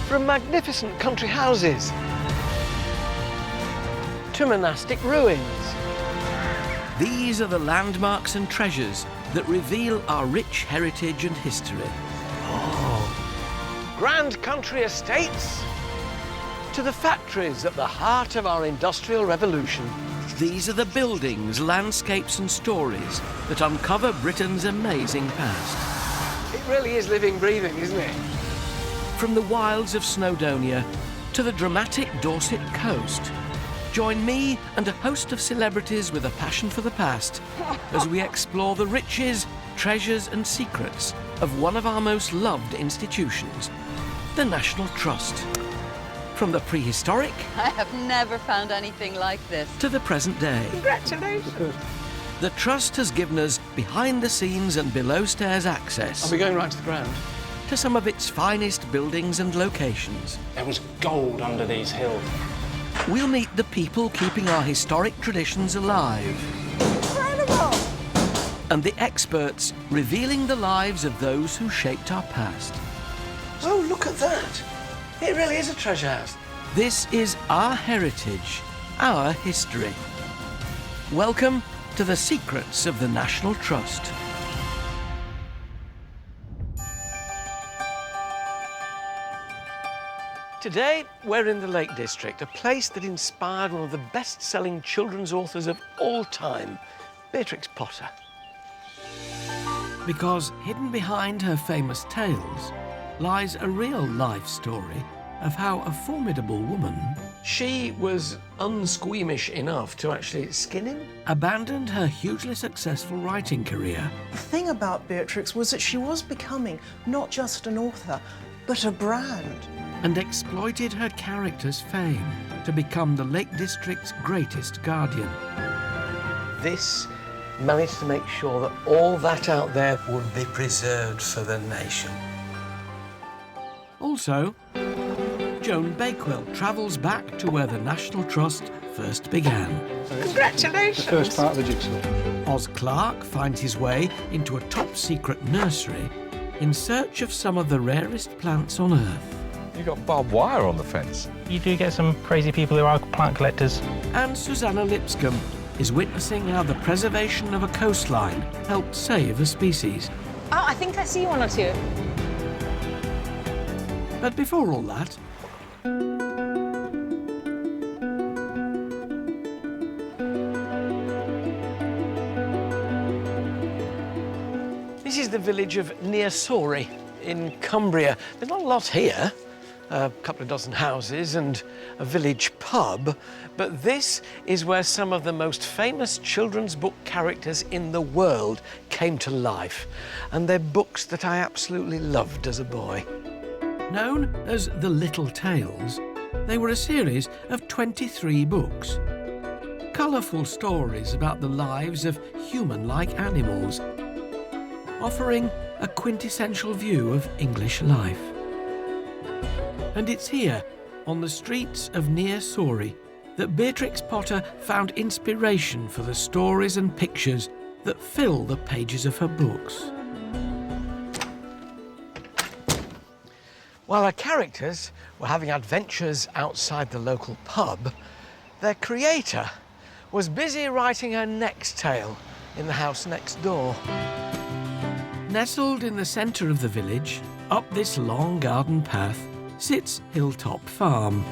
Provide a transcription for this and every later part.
From magnificent country houses to monastic ruins. These are the landmarks and treasures that reveal our rich heritage and history. Grand country estates to the factories at the heart of our industrial revolution. These are the buildings, landscapes and stories that uncover Britain's amazing past. It really is living, breathing, isn't it? From the wilds of Snowdonia to the dramatic Dorset coast. Join me and a host of celebrities with a passion for the past as we explore the riches, treasures and secrets of one of our most loved institutions, the National Trust. From the prehistoric... I have never found anything like this. ...to the present day. Congratulations! The Trust has given us behind-the-scenes and below-stairs access... Are we going right to the ground? ...to some of its finest buildings and locations. There was gold under these hills. We'll meet the people keeping our historic traditions alive. Incredible! And the experts revealing the lives of those who shaped our past. Oh, look at that! It really is a treasure house. This is our heritage, our history. Welcome to the secrets of the National Trust. Today, we're in the Lake District, a place that inspired one of the best-selling children's authors of all time, Beatrix Potter. Because hidden behind her famous tales lies a real-life story of how a formidable woman... She was unsqueamish enough to actually skin him? ...abandoned her hugely successful writing career. The thing about Beatrix was that she was becoming not just an author, but a brand. And exploited her character's fame to become the Lake District's greatest guardian. This managed to make sure that all that out there would be preserved for the nation. Also, Joan Bakewell travels back to where the National Trust first began. Congratulations! The first part of the jigsaw. Oz Clarke finds his way into a top-secret nursery in search of some of the rarest plants on Earth. You got barbed wire on the fence. You do get some crazy people who are plant collectors. And Susanna Lipscomb is witnessing how the preservation of a coastline helped save a species. Oh, I think I see one or two. But before all that, This is the village of Nearsori in Cumbria. There's not a lot here. A couple of dozen houses and a village pub, but this is where some of the most famous children's book characters in the world came to life, and they're books that I absolutely loved as a boy. known as the Little Tales, they were a series of 23 books. Colourful stories about the lives of human-like animals, offering a quintessential view of English life. And it's here, on the streets of Nearsori, that Beatrix Potter found inspiration for the stories and pictures that fill the pages of her books. While our characters were having adventures outside the local pub, their creator was busy writing her next tale in the house next door. Nestled in the centre of the village, up this long garden path, sits Hilltop Farm,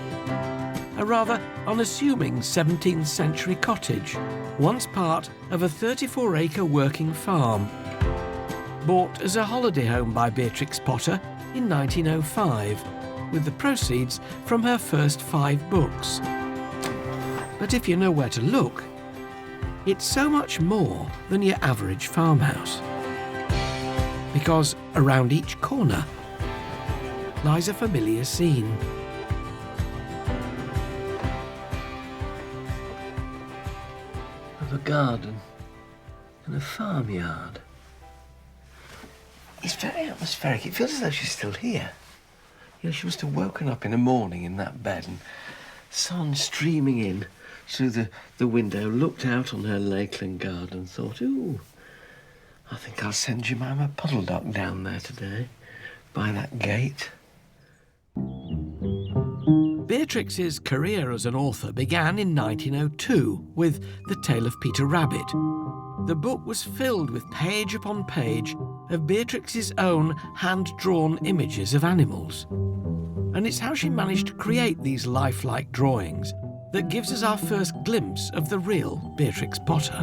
a rather unassuming 17th century cottage, once part of a 34-acre working farm. Bought as a holiday home by Beatrix Potter in 1905, with the proceeds from her first 5 books. But if you know where to look, it's so much more than your average farmhouse. Because around each corner lies a familiar scene. Of a garden and a farmyard. It's very atmospheric. It feels as though she's still here. You know, she must have woken up in the morning in that bed and sun streaming in through the window, looked out on her lakeland garden and thought, ooh, I think I'll send Jemima Puddle Duck down there today, by that gate. Beatrix's career as an author began in 1902 with The Tale of Peter Rabbit. The book was filled with page upon page of Beatrix's own hand-drawn images of animals. And it's how she managed to create these lifelike drawings that gives us our first glimpse of the real Beatrix Potter.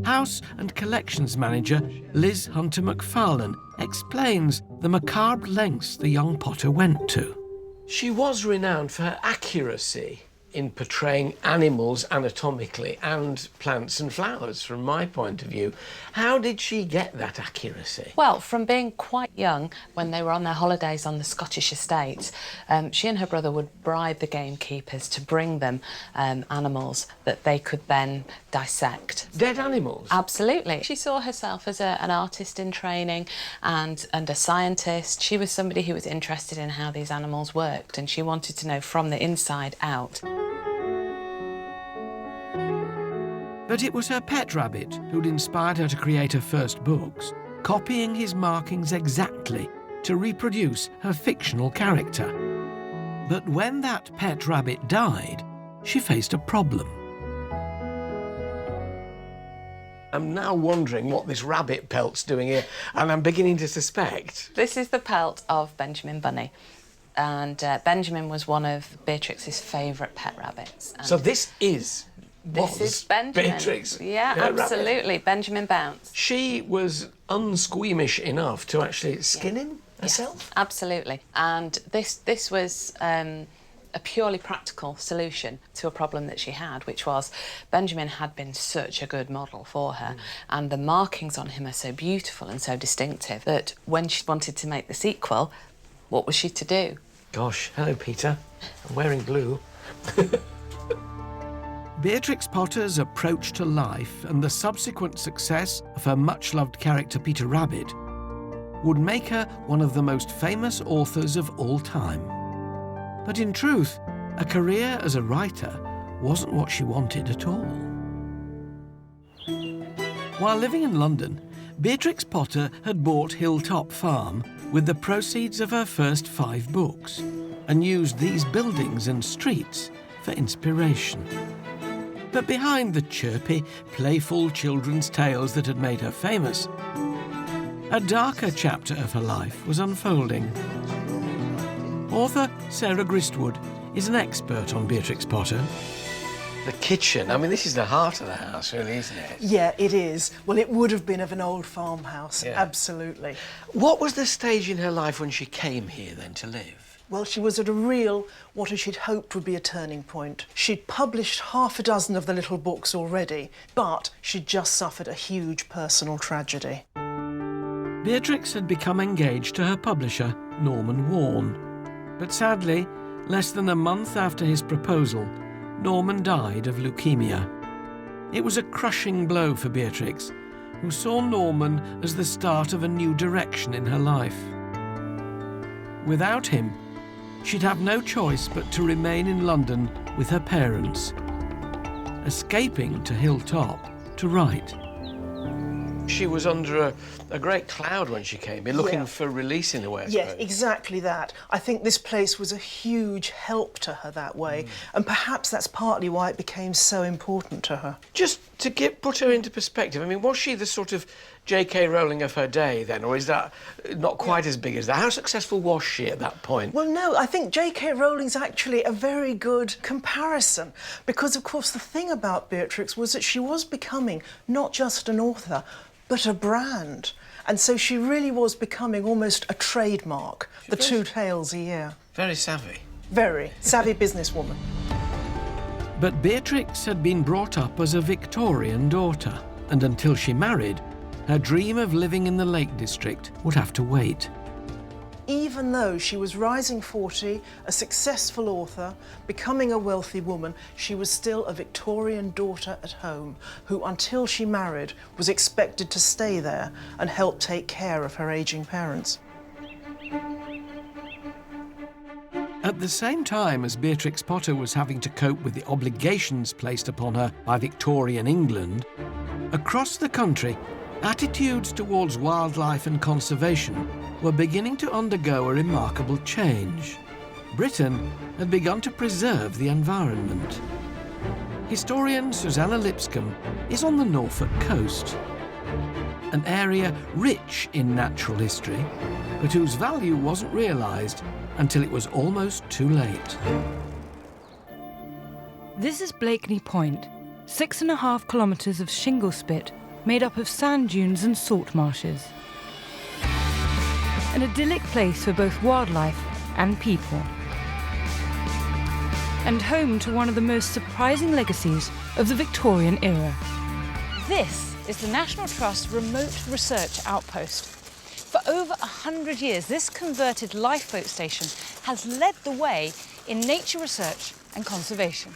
House and Collections Manager Liz Hunter McFarlane explains the macabre lengths the young Potter went to. She was renowned for her accuracy in portraying animals anatomically and plants and flowers, from my point of view. How did she get that accuracy? Well, from being quite young, when they were on their holidays on the Scottish estate, she and her brother would bribe the gamekeepers to bring them animals that they could then dissect. Dead animals? Absolutely. She saw herself as an artist in training and a scientist. She was somebody who was interested in how these animals worked, and she wanted to know from the inside out. But it was her pet rabbit who'd inspired her to create her first books, copying his markings exactly to reproduce her fictional character. But when that pet rabbit died, she faced a problem. I'm now wondering what this rabbit pelt's doing here, and I'm beginning to suspect. This is the pelt of Benjamin Bunny. And Benjamin was one of Beatrix's favourite pet rabbits. And So this is Benjamin. Beatrix. Yeah, absolutely. Rabbit. Benjamin Bounce. She was unsqueamish enough to actually skin him herself? Yes, absolutely. And this was a purely practical solution to a problem that she had, which was Benjamin had been such a good model for her, and the markings on him are so beautiful and so distinctive that when she wanted to make the sequel, what was she to do? Gosh, hello, Peter. I'm wearing blue. Beatrix Potter's approach to life and the subsequent success of her much-loved character Peter Rabbit would make her one of the most famous authors of all time. But in truth, a career as a writer wasn't what she wanted at all. While living in London, Beatrix Potter had bought Hilltop Farm with the proceeds of her first 5 books and used these buildings and streets for inspiration. But behind the chirpy, playful children's tales that had made her famous, a darker chapter of her life was unfolding. Author Sarah Gristwood is an expert on Beatrix Potter. The kitchen, I mean, this is the heart of the house, really, isn't it? Yeah, it is. Well, it would have been of an old farmhouse, Yeah. absolutely. What was the stage in her life when she came here, then, to live? Well, she was at a real, what she'd hoped would be a turning point. She'd published half a dozen of the little books already, but she'd just suffered a huge personal tragedy. Beatrix had become engaged to her publisher, Norman Warne. But sadly, less than a month after his proposal, Norman died of leukemia. It was a crushing blow for Beatrix, who saw Norman as the start of a new direction in her life. Without him, she'd have no choice but to remain in London with her parents, escaping to Hilltop to write. She was under a great cloud when she came here, looking for release in a way, I Yes, suppose. exactly that. I think this place was a huge help to her that way, and perhaps that's partly why it became so important to her. Just to put her into perspective, I mean, was she the sort of J.K. Rowling of her day then, or is that not quite as big as that? How successful was she at that point? Well, no, I think J.K. Rowling's actually a very good comparison, because, of course, the thing about Beatrix was that she was becoming not just an author, but a brand. And so she really was becoming almost a trademark, the 2 tales a year. Very savvy. Very savvy businesswoman. But Beatrix had been brought up as a Victorian daughter, and until she married, her dream of living in the Lake District would have to wait. Even though she was rising 40, a successful author, becoming a wealthy woman, she was still a Victorian daughter at home who, until she married, was expected to stay there and help take care of her ageing parents. At the same time as Beatrix Potter was having to cope with the obligations placed upon her by Victorian England, across the country, attitudes towards wildlife and conservation were beginning to undergo a remarkable change. Britain had begun to preserve the environment. Historian Susanna Lipscomb is on the Norfolk coast, an area rich in natural history, but whose value wasn't realised until it was almost too late. This is Blakeney Point, 6.5 kilometres of shingle spit made up of sand dunes and salt marshes. An idyllic place for both wildlife and people. And home to one of the most surprising legacies of the Victorian era. This is the National Trust Remote Research Outpost. For over 100 years, this converted lifeboat station has led the way in nature research and conservation.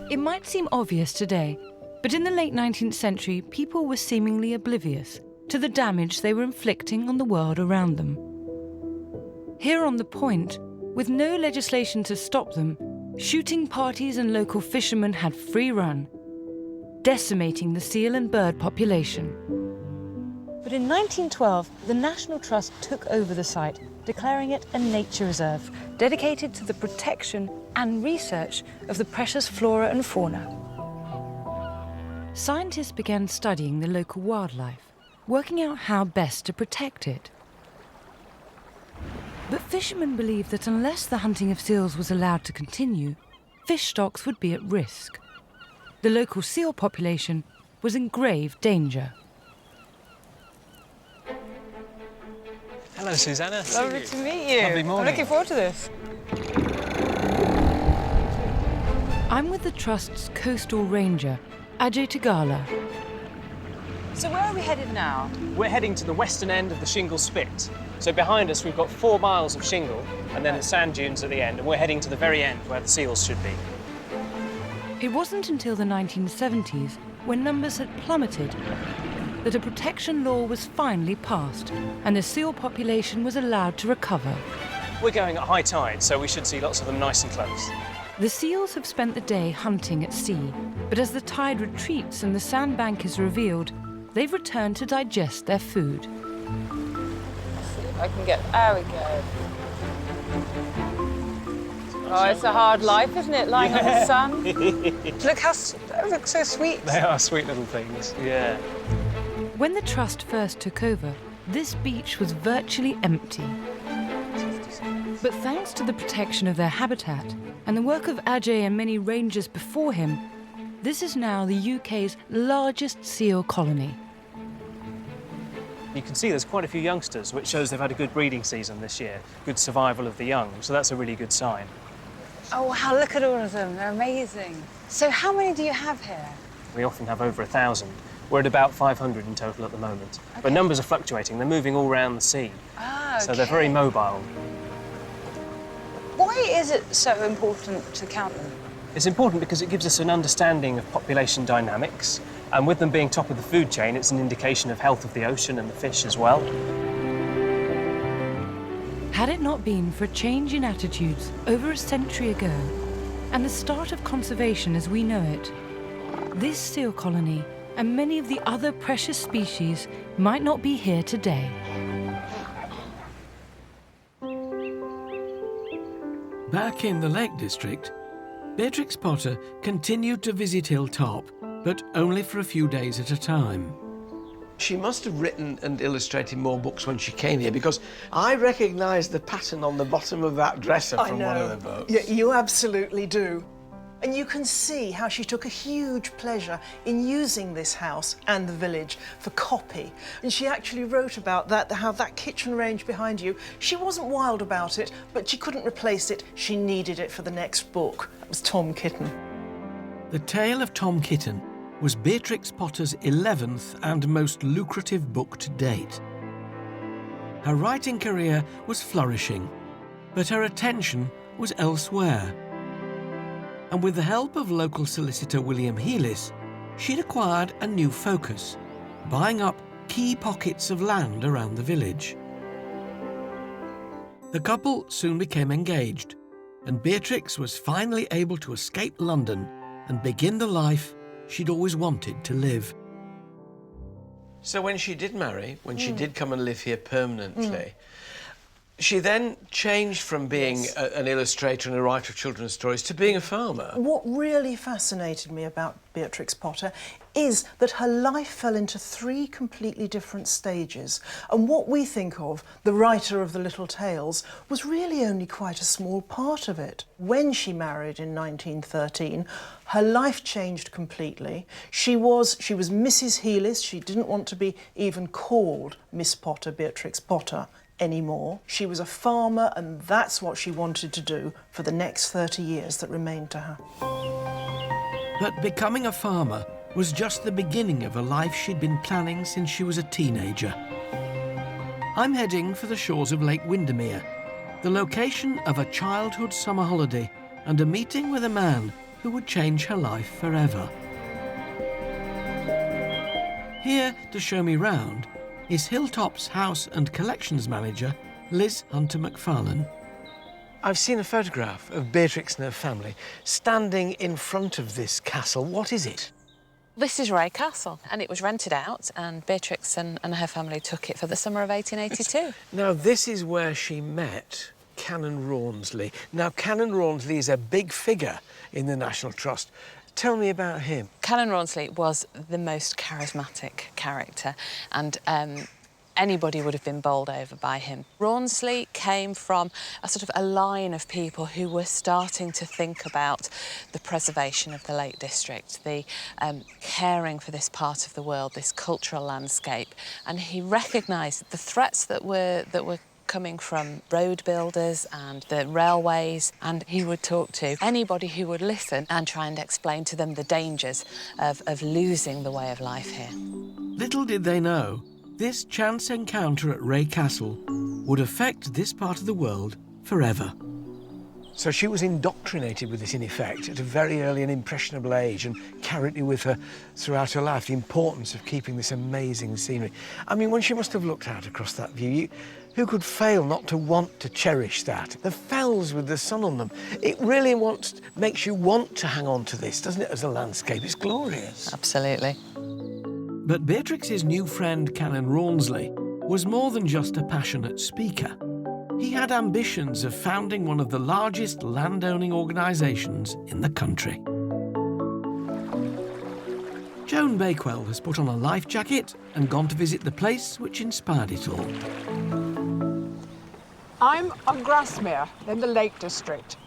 It might seem obvious today, but in the late 19th century, people were seemingly oblivious to the damage they were inflicting on the world around them. Here on the point, with no legislation to stop them, shooting parties and local fishermen had free run, decimating the seal and bird population. But in 1912, the National Trust took over the site, declaring it a nature reserve, dedicated to the protection and research of the precious flora and fauna. Scientists began studying the local wildlife, working out how best to protect it. But fishermen believed that unless the hunting of seals was allowed to continue, fish stocks would be at risk. The local seal population was in grave danger. Hello, Susanna. Lovely to meet you. Lovely morning. I'm looking forward to this. I'm with the Trust's coastal ranger, Ajay Tagala. So where are we headed now? We're heading to the western end of the shingle spit. So behind us we've got 4 miles of shingle and then the sand dunes at the end, and we're heading to the very end where the seals should be. It wasn't until the 1970s, when numbers had plummeted, that a protection law was finally passed and the seal population was allowed to recover. We're going at high tide, so we should see lots of them nice and close. The seals have spent the day hunting at sea, but as the tide retreats and the sandbank is revealed, they've returned to digest their food. Let's see if I can get... There we go. Oh, it's a hard life, isn't it, lying on the sun? Look how... That looks so sweet. They are sweet little things. Yeah. When the Trust first took over, this beach was virtually empty. But thanks to the protection of their habitat and the work of Ajay and many rangers before him, this is now the UK's largest seal colony. You can see there's quite a few youngsters, which shows they've had a good breeding season this year, good survival of the young, so that's a really good sign. Oh, wow, look at all of them. They're amazing. So how many do you have here? We often have over 1,000. We're at about 500 in total at the moment. Okay. But numbers are fluctuating. They're moving all around the sea. Ah, okay. So they're very mobile. Why is it so important to count them? It's important because it gives us an understanding of population dynamics, and with them being top of the food chain, it's an indication of health of the ocean and the fish as well. Had it not been for a change in attitudes over a century ago and the start of conservation as we know it, this seal colony and many of the other precious species might not be here today. Back in the Lake District, Beatrix Potter continued to visit Hilltop, but only for a few days at a time. She must have written and illustrated more books when she came here, because I recognise the pattern on the bottom of that dresser from one of the books. Yeah, you absolutely do. And you can see how she took a huge pleasure in using this house and the village for copy. And she actually wrote about that, how that kitchen range behind you, she wasn't wild about it, but she couldn't replace it. She needed it for the next book. That was Tom Kitten. The Tale of Tom Kitten was Beatrix Potter's 11th and most lucrative book to date. Her writing career was flourishing, but her attention was elsewhere. And with the help of local solicitor William Heelis, she'd acquired a new focus, buying up key pockets of land around the village. The couple soon became engaged, and Beatrix was finally able to escape London and begin the life she'd always wanted to live. So when she did marry, when she did come and live here permanently, she then changed from being an illustrator and a writer of children's stories to being a farmer. What really fascinated me about Beatrix Potter is that her life fell into 3 completely different stages. And what we think of, the writer of the little tales, was really only quite a small part of it. When she married in 1913, her life changed completely. She was Mrs. Heelis. She didn't want to be even called Miss Potter, Beatrix Potter, anymore. She was a farmer, and that's what she wanted to do for the next 30 years that remained to her. But becoming a farmer was just the beginning of a life she'd been planning since she was a teenager. I'm heading for the shores of Lake Windermere, the location of a childhood summer holiday and a meeting with a man who would change her life forever. Here to show me round is Hilltop's house and collections manager, Liz Hunter-McFarlane. I've seen a photograph of Beatrix and her family standing in front of this castle. What is it? This is Ray Castle, and it was rented out, and Beatrix and her family took it for the summer of 1882. Now, this is where she met Canon Rawnsley. Now, Canon Rawnsley is a big figure in the National Trust. Tell me about him. Canon Rawnsley was the most charismatic character, and anybody would have been bowled over by him. Rawnsley came from a sort of a line of people who were starting to think about the preservation of the Lake District, the caring for this part of the world, this cultural landscape, and he recognised the threats that were coming from road builders and the railways, and he would talk to anybody who would listen and try and explain to them the dangers of losing the way of life here. Little did they know, this chance encounter at Ray Castle would affect this part of the world forever. So she was indoctrinated with this, in effect, at a very early and impressionable age, and carried it with her throughout her life, the importance of keeping this amazing scenery. I mean, when she must have looked out across that view, who could fail not to want to cherish that? The fells with the sun on them, it really makes you want to hang on to this, doesn't it, as a landscape? It's glorious. Absolutely. But Beatrix's new friend, Canon Rawnsley, was more than just a passionate speaker. He had ambitions of founding one of the largest landowning organisations in the country. Joan Bakewell has put on a life jacket and gone to visit the place which inspired it all. I'm on Grasmere in the Lake District.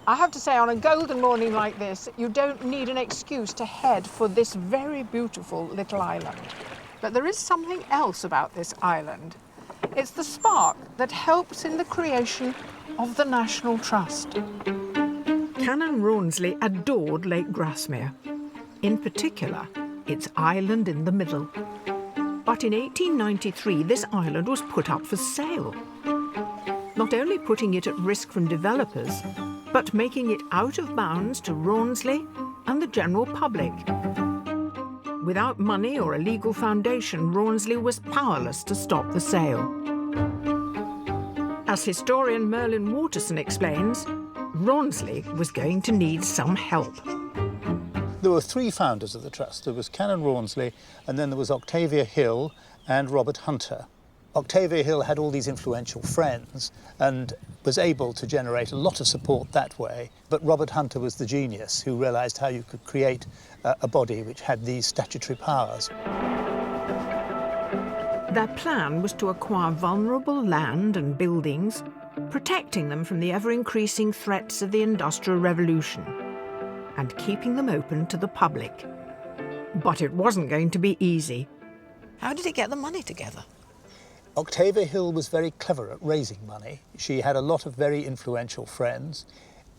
I have to say, on a golden morning like this, you don't need an excuse to head for this very beautiful little island. But there is something else about this island. It's the spark that helps in the creation of the National Trust. Canon Rawnsley adored Lake Grasmere, in particular, its island in the middle. But in 1893, this island was put up for sale, not only putting it at risk from developers, but making it out of bounds to Rawnsley and the general public. Without money or a legal foundation, Rawnsley was powerless to stop the sale. As historian Merlin Waterson explains, Rawnsley was going to need some help. There were 3 founders of the trust. There was Canon Rawnsley, and then there was Octavia Hill and Robert Hunter. Octavia Hill had all these influential friends and was able to generate a lot of support that way. But Robert Hunter was the genius who realised how you could create a body which had these statutory powers. Their plan was to acquire vulnerable land and buildings, protecting them from the ever-increasing threats of the Industrial Revolution and keeping them open to the public. But it wasn't going to be easy. How did he get the money together? Octavia Hill was very clever at raising money. She had a lot of very influential friends,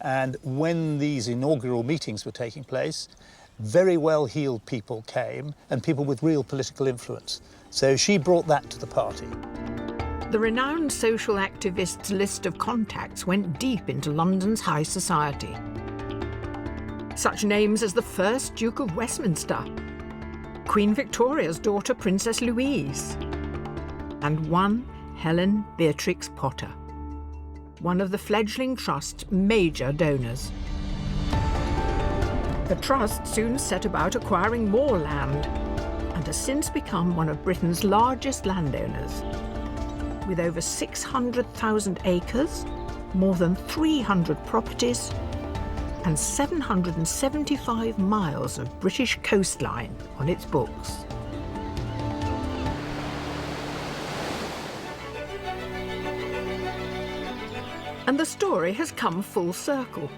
and when these inaugural meetings were taking place, very well-heeled people came, and people with real political influence. So she brought that to the party. The renowned social activist's list of contacts went deep into London's high society. Such names as the first Duke of Westminster, Queen Victoria's daughter Princess Louise, and one Helen Beatrix Potter, one of the fledgling trust's major donors. The trust soon set about acquiring more land, and has since become one of Britain's largest landowners. With over 600,000 acres, more than 300 properties, and 775 miles of British coastline on its books. And the story has come full circle,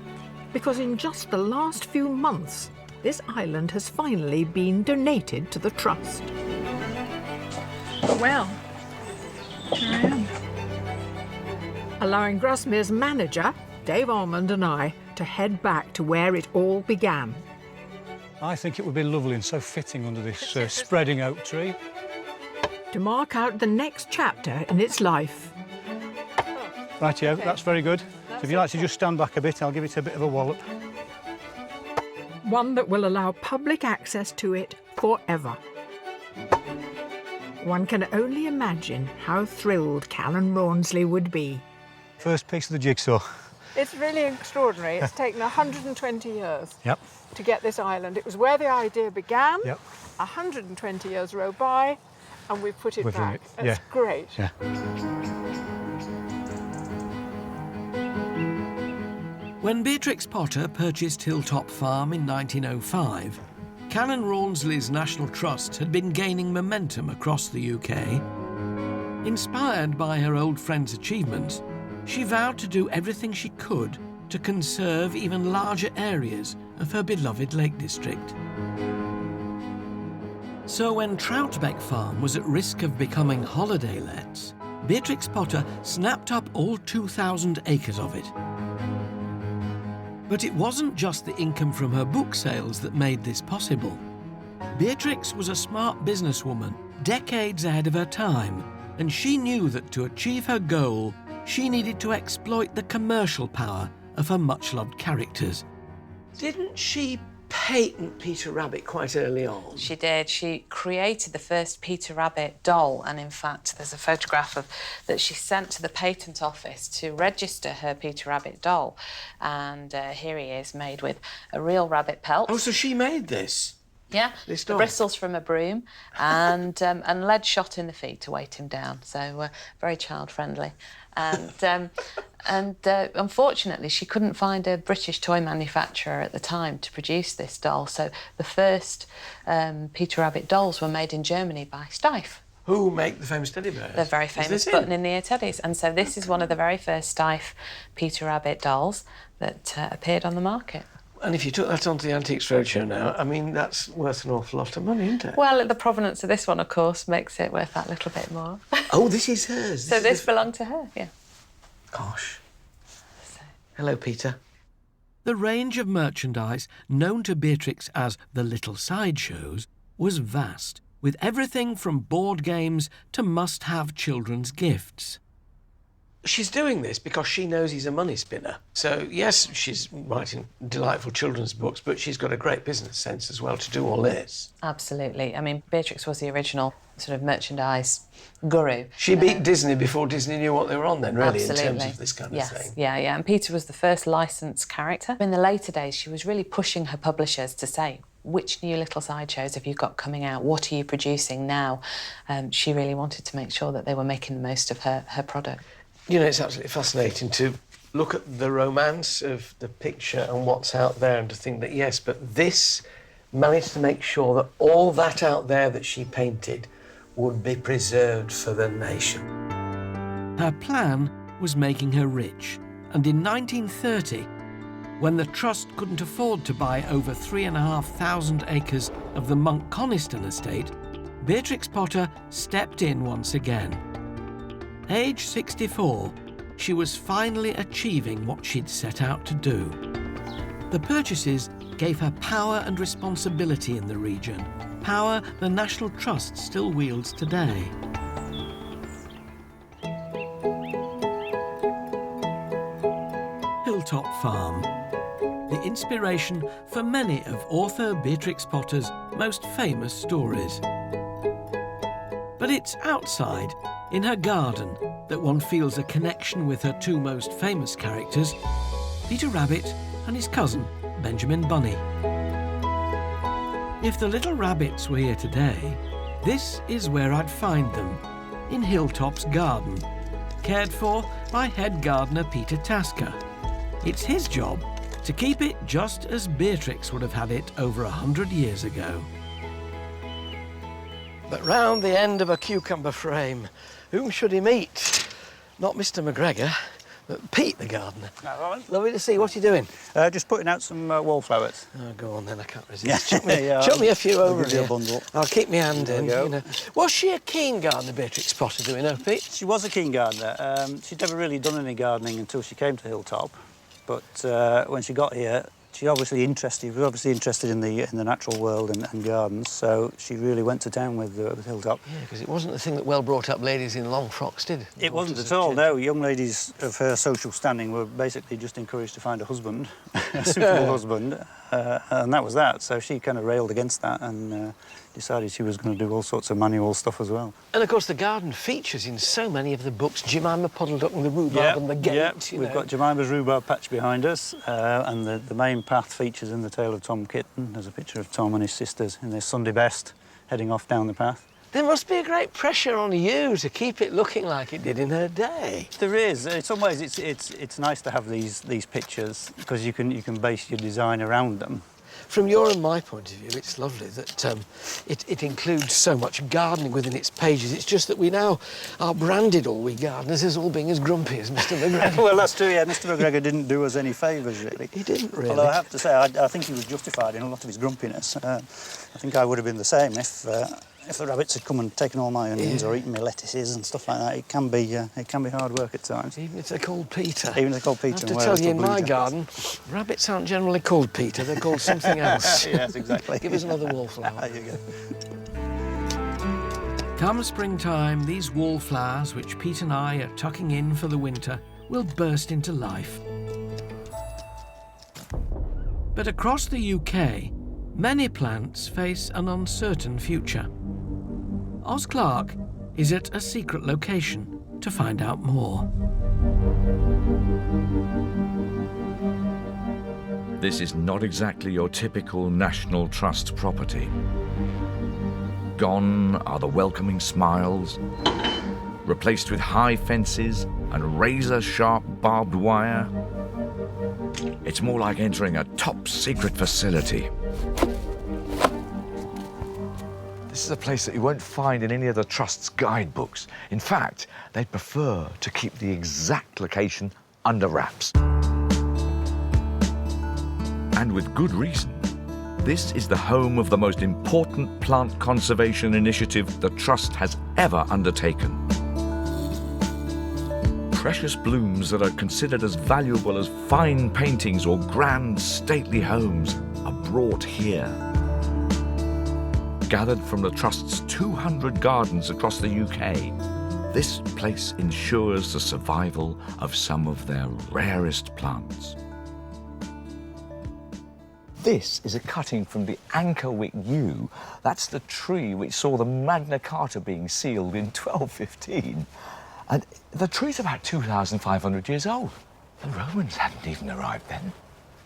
because in just the last few months, this island has finally been donated to the Trust. Well, here I am. Allowing Grasmere's manager, Dave Almond, and I to head back to where it all began. I think it would be lovely and so fitting under this spreading oak tree. To mark out the next chapter in its life. Rightio, that's very good. So if you like to just stand back a bit, I'll give it a bit of a wallop. One that will allow public access to it forever. One can only imagine how thrilled Callan Rawnsley would be. First piece of the jigsaw. It's really extraordinary. It's taken 120 years to get this island. It was where the idea began. 120 years roll by, and we've put it back. It's great. Yeah. When Beatrix Potter purchased Hilltop Farm in 1905, Callan Rawnsley's National Trust had been gaining momentum across the UK. Inspired by her old friend's achievements, she vowed to do everything she could to conserve even larger areas of her beloved Lake District. So when Troutbeck Farm was at risk of becoming holiday lets, Beatrix Potter snapped up all 2,000 acres of it. But it wasn't just the income from her book sales that made this possible. Beatrix was a smart businesswoman, decades ahead of her time, and she knew that to achieve her goal, she needed to exploit the commercial power of her much-loved characters. Didn't she patent Peter Rabbit quite early on? She did. She created the first Peter Rabbit doll, and in fact there's a photograph of that she sent to the patent office to register her Peter Rabbit doll, and here he is, made with a real rabbit pelt. Oh, so she made this? Yeah, the bristles from a broom and lead shot in the feet to weight him down, so very child-friendly. And unfortunately, she couldn't find a British toy manufacturer at the time to produce this doll, so the first Peter Rabbit dolls were made in Germany by Steiff. Who make the famous teddy bears? The very famous button-in-the-ear teddies. And so this is one of the very first Steiff Peter Rabbit dolls that appeared on the market. And if you took that onto the Antiques Roadshow now, I mean, that's worth an awful lot of money, isn't it? Well, the provenance of this one, of course, makes it worth that little bit more. Oh, this is hers. So this belonged to her, yeah. Gosh. Hello, Peter. The range of merchandise known to Beatrix as the Little Sideshows was vast, with everything from board games to must-have children's gifts. She's doing this because she knows he's a money spinner. So, yes, she's writing delightful children's books, but she's got a great business sense as well to do all this. Absolutely. I mean, Beatrix was the original sort of merchandise guru. She beat Disney before Disney knew what they were on then, really, Absolutely. in terms of this kind of thing. Yeah. And Peter was the first licensed character. In the later days, she was really pushing her publishers to say, which new Little Sideshows have you got coming out? What are you producing now? She really wanted to make sure that they were making the most of her product. You know, it's absolutely fascinating to look at the romance of the picture and what's out there and to think that, yes, but this managed to make sure that all that out there that she painted would be preserved for the nation. Her plan was making her rich, and in 1930, when the Trust couldn't afford to buy over 3,500 acres of the Monk Coniston estate, Beatrix Potter stepped in once again. Age 64, she was finally achieving what she'd set out to do. The purchases gave her power and responsibility in the region, power the National Trust still wields today. Hilltop Farm, the inspiration for many of author Beatrix Potter's most famous stories. But it's outside, in her garden, that one feels a connection with her two most famous characters, Peter Rabbit and his cousin, Benjamin Bunny. If the little rabbits were here today, This is where I'd find them, in Hilltop's garden, cared for by head gardener Peter Tasker. It's his job to keep it just as Beatrix would have had it over 100 years ago. But round the end of a cucumber frame, whom should he meet? Not Mr. McGregor, but Pete the gardener. Lovely to see you. What are you doing? Just putting out some wallflowers. Oh, go on then, I can't resist. Chuck me a few over here. I'll keep my hand in. You know. Was she a keen gardener, Beatrix Potter, do we know, Pete? She was a keen gardener. She'd never really done any gardening until she came to Hilltop. But when she got here, she was obviously interested in the natural world and gardens, so she really went to town with Hilltop. Yeah, because it wasn't the thing that well-brought-up ladies in long frocks did. It wasn't at all, no. Young ladies of her social standing were basically just encouraged to find a husband, a suitable husband, and that was that. So she kind of railed against that and decided she was going to do all sorts of manual stuff as well. And, of course, the garden features in so many of the books, Jemima Puddle Duck and the Rhubarb and the Gate. Yeah, we've got Jemima's rhubarb patch behind us, and the main path features in The Tale of Tom Kitten. There's a picture of Tom and his sisters in their Sunday best, heading off down the path. There must be a great pressure on you to keep it looking like it did in her day. There is. In some ways, it's nice to have these pictures because you can base your design around them. From your and my point of view, it's lovely that it includes so much gardening within its pages. It's just that we now are branded, all we gardeners, as all being as grumpy as Mr. McGregor. Well, that's true, yeah. Mr. McGregor didn't do us any favours, really. He didn't, really. Although I have to say, I think he was justified in a lot of his grumpiness. I think I would have been the same if the rabbits had come and taken all my onions or eaten my lettuces and stuff like that. It can be hard work at times. Even if they're called Peter. Even if they're called Peter. I have to tell you, in my garden, rabbits aren't generally called Peter. They're called something else. Yes, exactly. Give us another wallflower. There you go. Come springtime, these wallflowers, which Pete and I are tucking in for the winter, will burst into life. But across the UK, many plants face an uncertain future. Oz Clarke is at a secret location to find out more. This is not exactly your typical National Trust property. Gone are the welcoming smiles, replaced with high fences and razor-sharp barbed wire. It's more like entering a top-secret facility. This is a place that you won't find in any of the Trust's guidebooks. In fact, they'd prefer to keep the exact location under wraps. And with good reason. This is the home of the most important plant conservation initiative the Trust has ever undertaken. Precious blooms that are considered as valuable as fine paintings or grand, stately homes are brought here. Gathered from the Trust's 200 gardens across the UK, this place ensures the survival of some of their rarest plants. This is a cutting from the Ankerwick yew. That's the tree which saw the Magna Carta being sealed in 1215. And the tree's about 2,500 years old. The Romans hadn't even arrived then.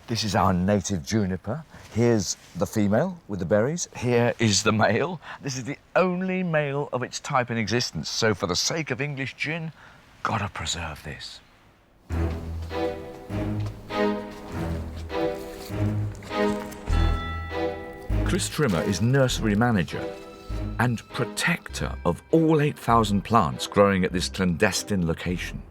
This is our native juniper. Here's the female with the berries. Here is the male. This is the only male of its type in existence. So for the sake of English gin, gotta preserve this. Chris Trimmer is nursery manager and protector of all 8,000 plants growing at this clandestine location.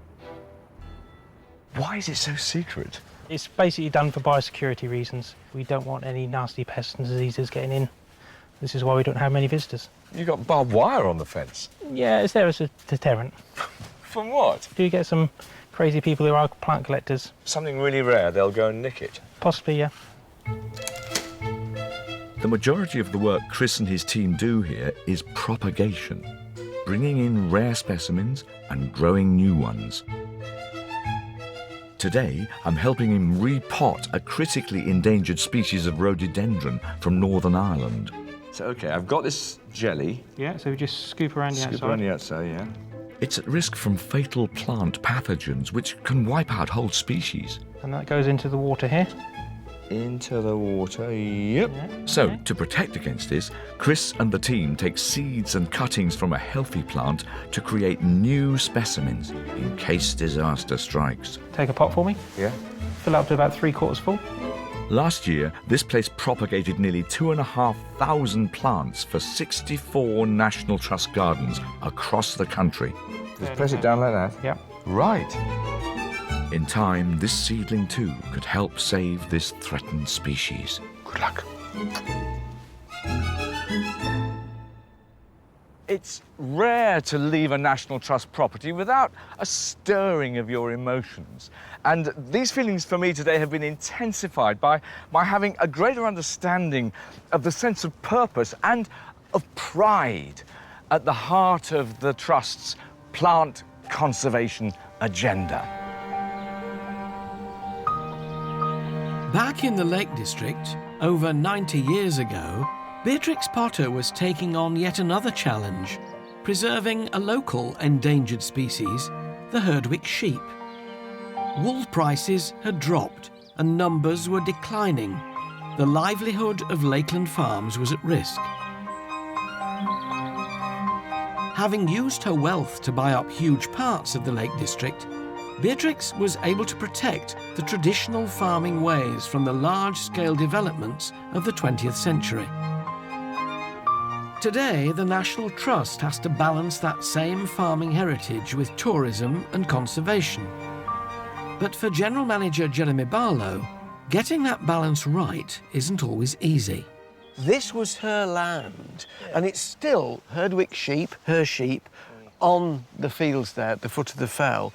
Why is it so secret? It's basically done for biosecurity reasons. We don't want any nasty pests and diseases getting in. This is why we don't have many visitors. You got barbed wire on the fence? Yeah, it's there as a deterrent. From what? Do you get some crazy people who are plant collectors? Something really rare, they'll go and nick it. Possibly, yeah. The majority of the work Chris and his team do here is propagation, bringing in rare specimens and growing new ones. Today, I'm helping him repot a critically endangered species of rhododendron from Northern Ireland. So, OK, I've got this jelly. Yeah, so we just scoop around the outside. Scoop around the outside, yeah. It's at risk from fatal plant pathogens, which can wipe out whole species. And that goes into the water here. into the water. Yep. So, to protect against this, Chris and the team take seeds and cuttings from a healthy plant to create new specimens in case disaster strikes. Take a pot for me. Yeah. Fill up to about 3/4 full. Last year, this place propagated nearly 2,500 plants for 64 National Trust gardens across the country. Just press it down like that? Yeah. Right. In time, this seedling too could help save this threatened species. Good luck. It's rare to leave a National Trust property without a stirring of your emotions. And these feelings for me today have been intensified by having a greater understanding of the sense of purpose and of pride at the heart of the Trust's plant conservation agenda. Back in the Lake District, over 90 years ago, Beatrix Potter was taking on yet another challenge, preserving a local endangered species, the Herdwick sheep. Wool prices had dropped and numbers were declining. The livelihood of Lakeland farms was at risk. Having used her wealth to buy up huge parts of the Lake District, Beatrix was able to protect the traditional farming ways from the large-scale developments of the 20th century. Today, the National Trust has to balance that same farming heritage with tourism and conservation. But for General Manager Jeremy Barlow, getting that balance right isn't always easy. This was her land, and it's still Herdwick sheep, her sheep, on the fields there at the foot of the fell.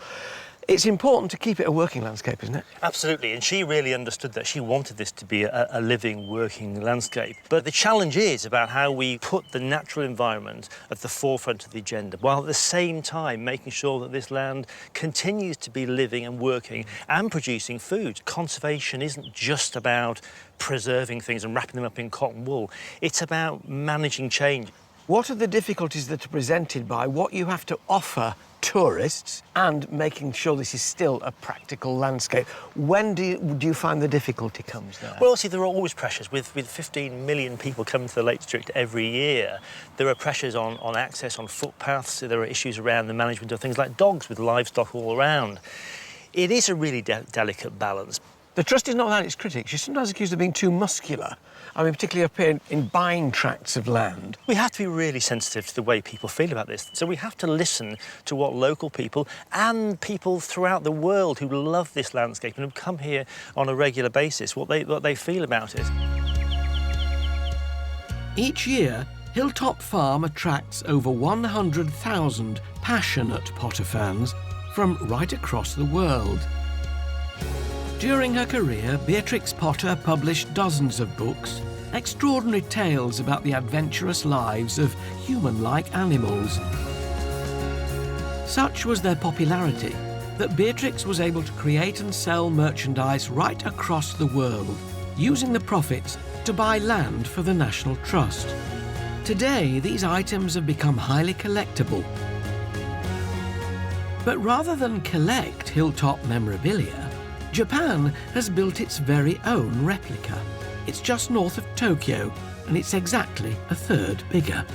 It's important to keep it a working landscape, isn't it? Absolutely, and she really understood that. She wanted this to be a living, working landscape. But the challenge is about how we put the natural environment at the forefront of the agenda, while at the same time making sure that this land continues to be living and working and producing food. Conservation isn't just about preserving things and wrapping them up in cotton wool. It's about managing change. What are the difficulties that are presented by what you have to offer tourists and making sure this is still a practical landscape? When do you find the difficulty comes there? Well, see, there are always pressures. With 15 million people coming to the Lake District every year, there are pressures on access, on footpaths. There are issues around the management of things like dogs with livestock all around. It is a really delicate balance. The Trust is not without its critics. You're sometimes accused of being too muscular. I mean, particularly up here in buying tracts of land. We have to be really sensitive to the way people feel about this. So we have to listen to what local people and people throughout the world who love this landscape and have come here on a regular basis, what they feel about it. Each year, Hilltop Farm attracts over 100,000 passionate Potter fans from right across the world. During her career, Beatrix Potter published dozens of books, extraordinary tales about the adventurous lives of human-like animals. Such was their popularity that Beatrix was able to create and sell merchandise right across the world, using the profits to buy land for the National Trust. Today, these items have become highly collectible. But rather than collect Hilltop memorabilia, Japan has built its very own replica. It's just north of Tokyo, and it's exactly a third bigger.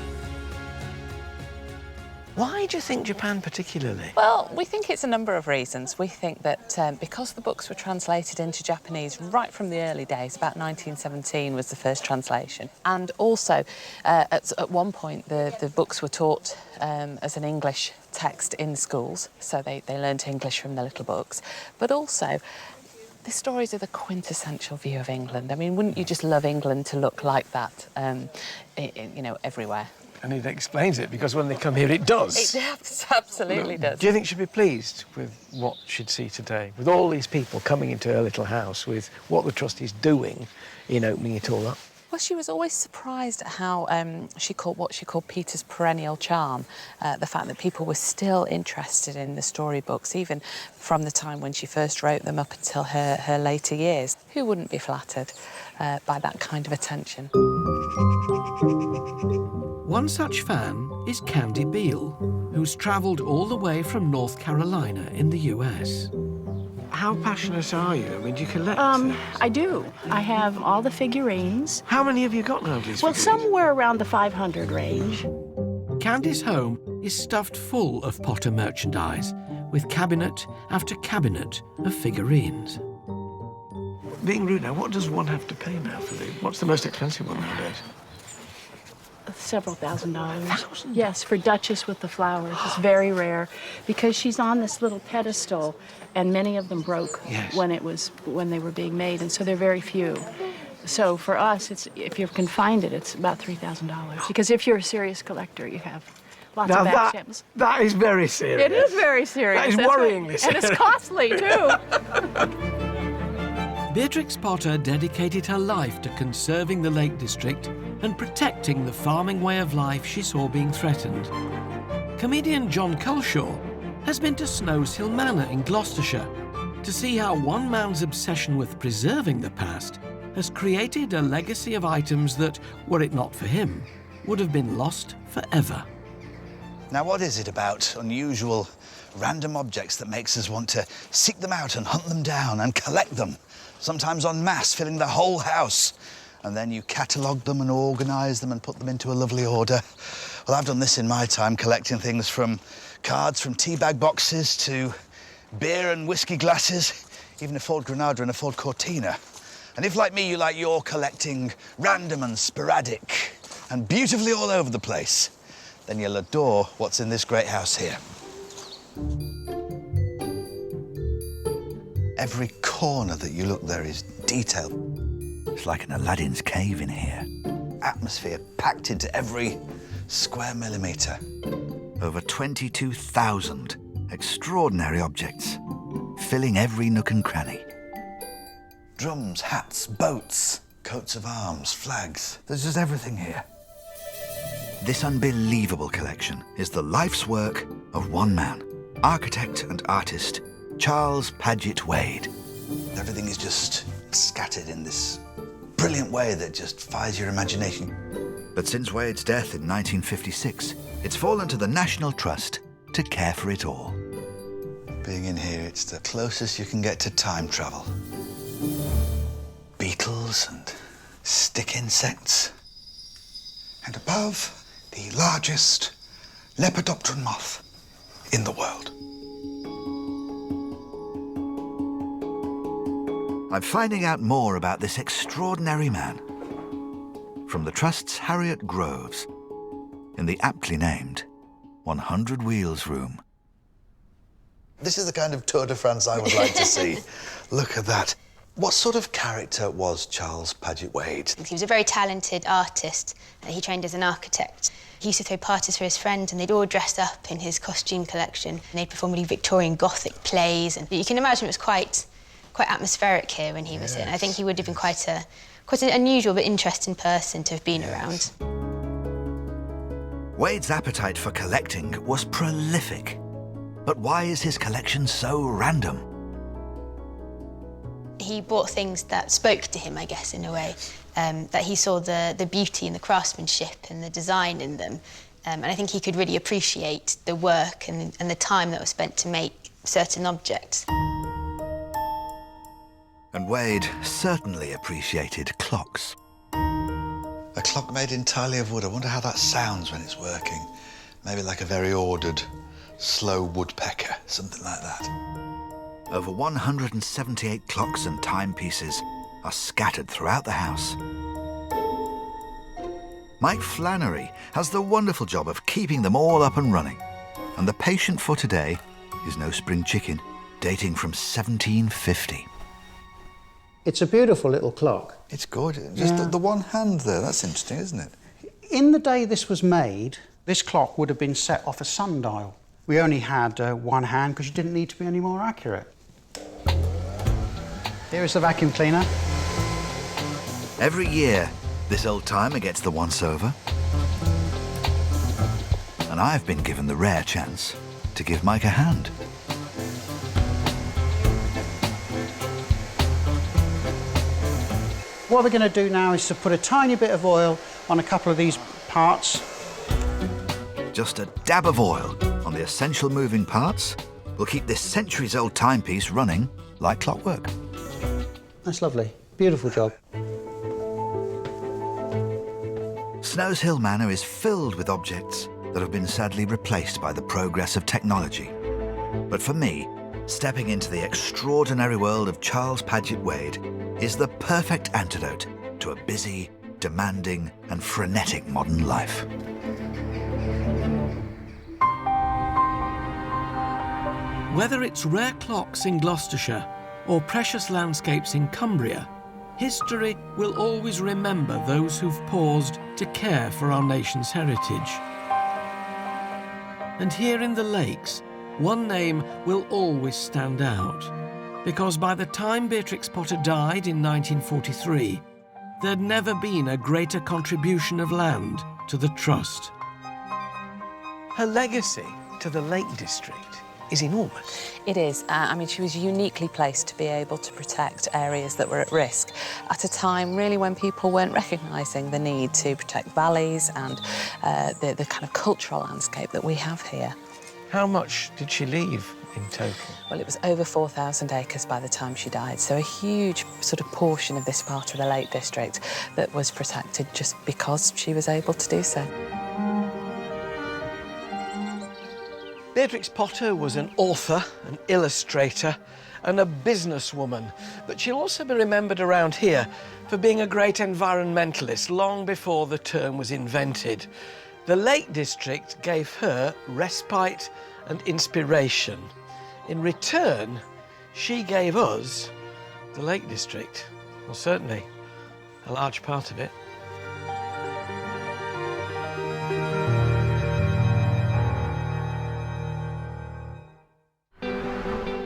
Why do you think Japan particularly? Well, we think it's a number of reasons. We think that because the books were translated into Japanese right from the early days, about 1917 was the first translation. And also, at one point, the books were taught as an English text in schools, so they learnt English from the little books. But also, the stories are the quintessential view of England. I mean, wouldn't you just love England to look like that, you know, everywhere? And it explains it, because when they come here, it does. It absolutely does. Do you think she'd be pleased with what she'd see today, with all these people coming into her little house, with what the Trust is doing in opening it all up? Well, she was always surprised at how she called Peter's perennial charm, the fact that people were still interested in the storybooks, even from the time when she first wrote them up until her later years. Who wouldn't be flattered by that kind of attention? One such fan is Candy Beale, who's travelled all the way from North Carolina in the US. How passionate are you? I mean, do you collect? I do. I have all the figurines. How many have you got now of these Well, figurines? somewhere around the 500 range. Candy's home is stuffed full of Potter merchandise, with cabinet after cabinet of figurines. Being rude now, what does one have to pay now for these? What's the most expensive one nowadays? Several $1,000s. Yes, for Duchess with the flowers. It's very rare because she's on this little pedestal, and many of them broke when they were being made, and so they're very few. So for us, if you can find it, it's about $3,000. Because if you're a serious collector, you have lots of back gems. That is very serious. It is very serious. That is That's worryingly right. And serious. it's costly too. Beatrix Potter dedicated her life to conserving the Lake District and protecting the farming way of life she saw being threatened. Comedian John Culshaw has been to Snows Hill Manor in Gloucestershire to see how one man's obsession with preserving the past has created a legacy of items that, were it not for him, would have been lost forever. Now, what is it about unusual, random objects that makes us want to seek them out and hunt them down and collect them, sometimes en masse, filling the whole house? And then you catalogue them and organise them and put them into a lovely order. Well, I've done this in my time, collecting things from cards from teabag boxes to beer and whiskey glasses, even a Ford Granada and a Ford Cortina. And if, like me, you like your collecting random and sporadic and beautifully all over the place, then you'll adore what's in this great house here. Every corner that you look there is detailed. It's like an Aladdin's cave in here. Atmosphere packed into every square millimetre. Over 22,000 extraordinary objects, filling every nook and cranny. Drums, hats, boats, coats of arms, flags. There's just everything here. This unbelievable collection is the life's work of one man, architect and artist, Charles Paget Wade. Everything is just scattered in this brilliant way that just fires your imagination. But since Wade's death in 1956, it's fallen to the National Trust to care for it all. Being in here, it's the closest you can get to time travel. Beetles and stick insects. And above, the largest lepidopteran moth in the world. I'm finding out more about this extraordinary man from the Trust's Harriet Groves in the aptly named 100 Wheels Room. This is the kind of Tour de France I would like to see. Look at that. What sort of character was Charles Paget Wade? He was a very talented artist. He trained as an architect. He used to throw parties for his friends, and they'd all dress up in his costume collection. And they'd perform really Victorian Gothic plays. And you can imagine it was quite atmospheric here when he was in. I think he would have been quite an unusual but interesting person to have been around. Wade's appetite for collecting was prolific. But why is his collection so random? He bought things that spoke to him, I guess, in a way. That he saw the beauty and the craftsmanship and the design in them. And I think he could really appreciate the work and the time that was spent to make certain objects. And Wade certainly appreciated clocks. A clock made entirely of wood. I wonder how that sounds when it's working. Maybe like a very ordered, slow woodpecker, something like that. Over 178 clocks and timepieces are scattered throughout the house. Mike Flannery has the wonderful job of keeping them all up and running. And the patient for today is no spring chicken, dating from 1750. It's a beautiful little clock. It's gorgeous. Just the one hand there, that's interesting, isn't it? In the day this was made, this clock would have been set off a sundial. We only had one hand because you didn't need to be any more accurate. Here is the vacuum cleaner. Every year, this old-timer gets the once-over. And I've been given the rare chance to give Mike a hand. What we're going to do now is to put a tiny bit of oil on a couple of these parts. Just a dab of oil on the essential moving parts will keep this centuries-old timepiece running like clockwork. That's lovely. Beautiful job. Snow's Hill Manor is filled with objects that have been sadly replaced by the progress of technology. But for me, stepping into the extraordinary world of Charles Paget Wade is the perfect antidote to a busy, demanding and frenetic modern life. Whether it's rare clocks in Gloucestershire or precious landscapes in Cumbria, history will always remember those who've paused to care for our nation's heritage. And here in the Lakes, one name will always stand out, because by the time Beatrix Potter died in 1943, there'd never been a greater contribution of land to the Trust. Her legacy to the Lake District is enormous. It is. I mean, she was uniquely placed to be able to protect areas that were at risk at a time, really, when people weren't recognising the need to protect valleys and the kind of cultural landscape that we have here. How much did she leave in total? Well, it was over 4,000 acres by the time she died, so a huge sort of portion of this part of the Lake District that was protected just because she was able to do so. Beatrix Potter was an author, an illustrator, and a businesswoman, but she'll also be remembered around here for being a great environmentalist long before the term was invented. The Lake District gave her respite and inspiration. In return, she gave us the Lake District. Well, certainly a large part of it.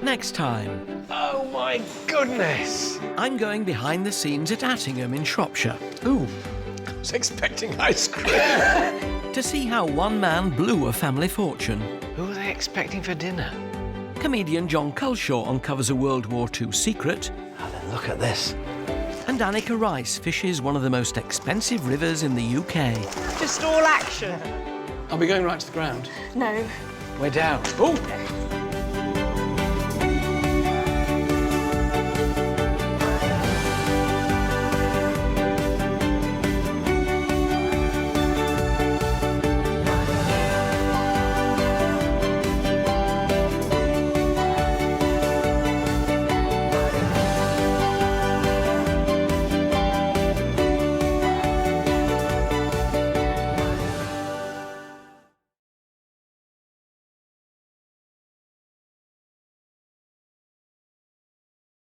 Next time. Oh my goodness! I'm going behind the scenes at Attingham in Shropshire. Ooh, I was expecting ice cream. To see how one man blew a family fortune. Who are they expecting for dinner? Comedian John Culshaw uncovers a World War II secret. Oh, then look at this. And Annika Rice fishes one of the most expensive rivers in the UK. Just all action. Are we going right to the ground? No. We're down. Oh!